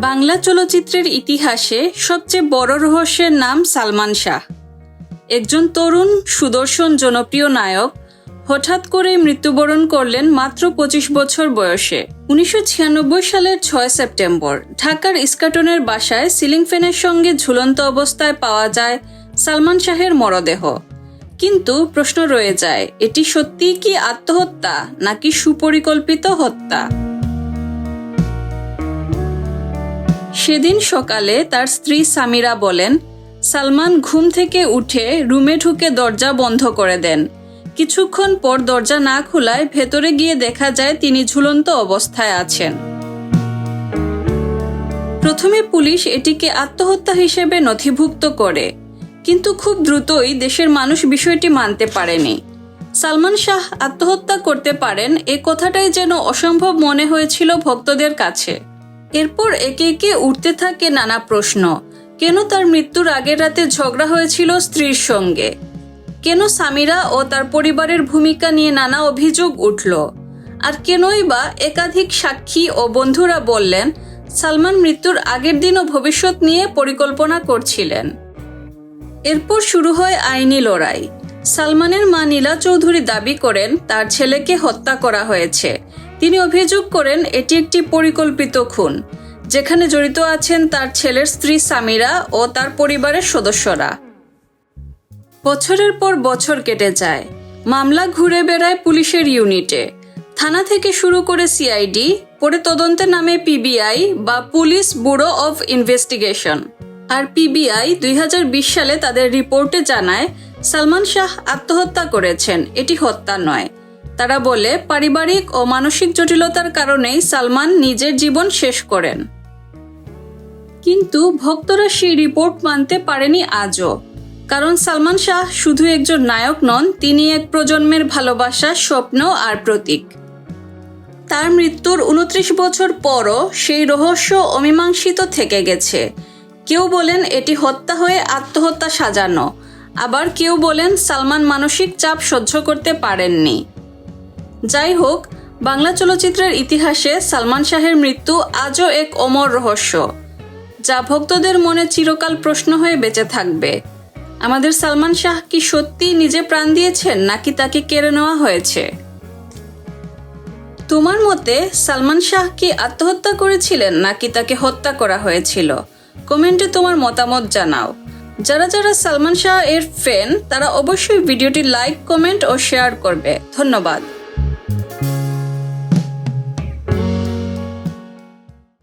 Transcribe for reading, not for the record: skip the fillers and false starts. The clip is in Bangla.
বাংলা চলচ্চিত্রের ইতিহাসে সবচেয়ে বড় রহস্যের নাম সালমান শাহ। একজন তরুণ সুদর্শন জনপ্রিয় নায়ক হঠাৎ করে মৃত্যুবরণ করলেন মাত্র ২৫ বছর বয়সে। ১৯৯৬ সালের ৬ সেপ্টেম্বর ঢাকার ইস্কাটনের বাসায় সিলিং ফ্যানের সঙ্গে ঝুলন্ত অবস্থায় পাওয়া যায় সালমান শাহের মরদেহ। কিন্তু প্রশ্ন রয়ে যায়, এটি সত্যিই কি আত্মহত্যা নাকি সুপরিকল্পিত হত্যা? সেদিন সকালে তার স্ত্রী সামিরা বলেন, সালমান ঘুম থেকে উঠে রুমে ঢুকে দরজা বন্ধ করে দেন। কিছুক্ষণ পর দরজা না খোলায় ভেতরে গিয়ে দেখা যায় তিনি ঝুলন্ত অবস্থায় আছেন। প্রথমে পুলিশ এটিকে আত্মহত্যা হিসেবে নথিভুক্ত করে, কিন্তু খুব দ্রুতই দেশের মানুষ বিষয়টি মানতে পারেনি। সালমান শাহ আত্মহত্যা করতে পারেন এ কথাটাই যেন অসম্ভব মনে হয়েছিল ভক্তদের কাছে। এরপর একে একে উঠতে থাকে নানা প্রশ্ন। কেন তার মৃত্যুর আগের রাতে ঝগড়া হয়েছিল স্ত্রীর সঙ্গে? কেন সামিরা ও তার পরিবারের ভূমিকা নিয়ে নানা অভিযোগ উঠল? আর কেনই বা একাধিক সাক্ষী ও বন্ধুরা বললেন সালমান মৃত্যুর আগের দিনও ভবিষ্যৎ নিয়ে পরিকল্পনা করছিলেন? এরপর শুরু হয় আইনি লড়াই। সালমানের মা নীলা চৌধুরী দাবি করেন তার ছেলেকে হত্যা করা হয়েছে। তিনি অভিযোগ করেন এটি একটি পরিকল্পিত খুন, যেখানে জড়িত আছেন তার ছেলের স্ত্রী সামিরা ও তার পরিবারের সদস্যরা। বছরের পর বছর কেটে যায়, মামলা ঘুরে বেড়ায় পুলিশের ইউনিটে। থানা থেকে শুরু করে সিআইডি, পরে তদন্তে নামে পিবিআই বা পুলিশ ব্যুরো অফ ইনভেস্টিগেশন। আর পিবিআই ২০২০ সালে তাদের রিপোর্টে জানায় সালমান শাহ আত্মহত্যা করেছেন, এটি হত্যা নয়। তারা বলে পারিবারিক ও মানসিক জটিলতার কারণেই সালমান নিজের জীবন শেষ করেন। কিন্তু ভক্তরা সেই রিপোর্ট মানতে পারেনি আজও। কারণ সালমান শাহ শুধু একজন নায়ক নন, তিনি এক প্রজন্মের ভালোবাসা, স্বপ্ন আর প্রতীক। তার মৃত্যুর ২৯ বছর পরও সেই রহস্য অমীমাংসিত থেকে গেছে। কেউ বলেন এটি হত্যা হয়ে আত্মহত্যা সাজানো, আবার কেউ বলেন সালমান মানসিক চাপ সহ্য করতে পারেননি। যাই হোক, বাংলা চলচ্চিত্রের ইতিহাসে সালমান শাহের মৃত্যু আজও এক অমর রহস্য, যা ভক্তদের মনে চিরকাল প্রশ্ন হয়ে বেঁচে থাকবে। আমাদের সালমান শাহ কি সত্যি নিজে প্রাণ দিয়েছেন নাকি তাকে কেড়ে নেওয়া হয়েছে? তোমার মতে সালমান শাহ কি আত্মহত্যা করেছিলেন নাকি তাকে হত্যা করা হয়েছিল? কমেন্টে তোমার মতামত জানাও। যারা যারা সালমান শাহ এর ফ্যান তারা অবশ্যই ভিডিওটি লাইক, কমেন্ট ও শেয়ার করবে। ধন্যবাদ।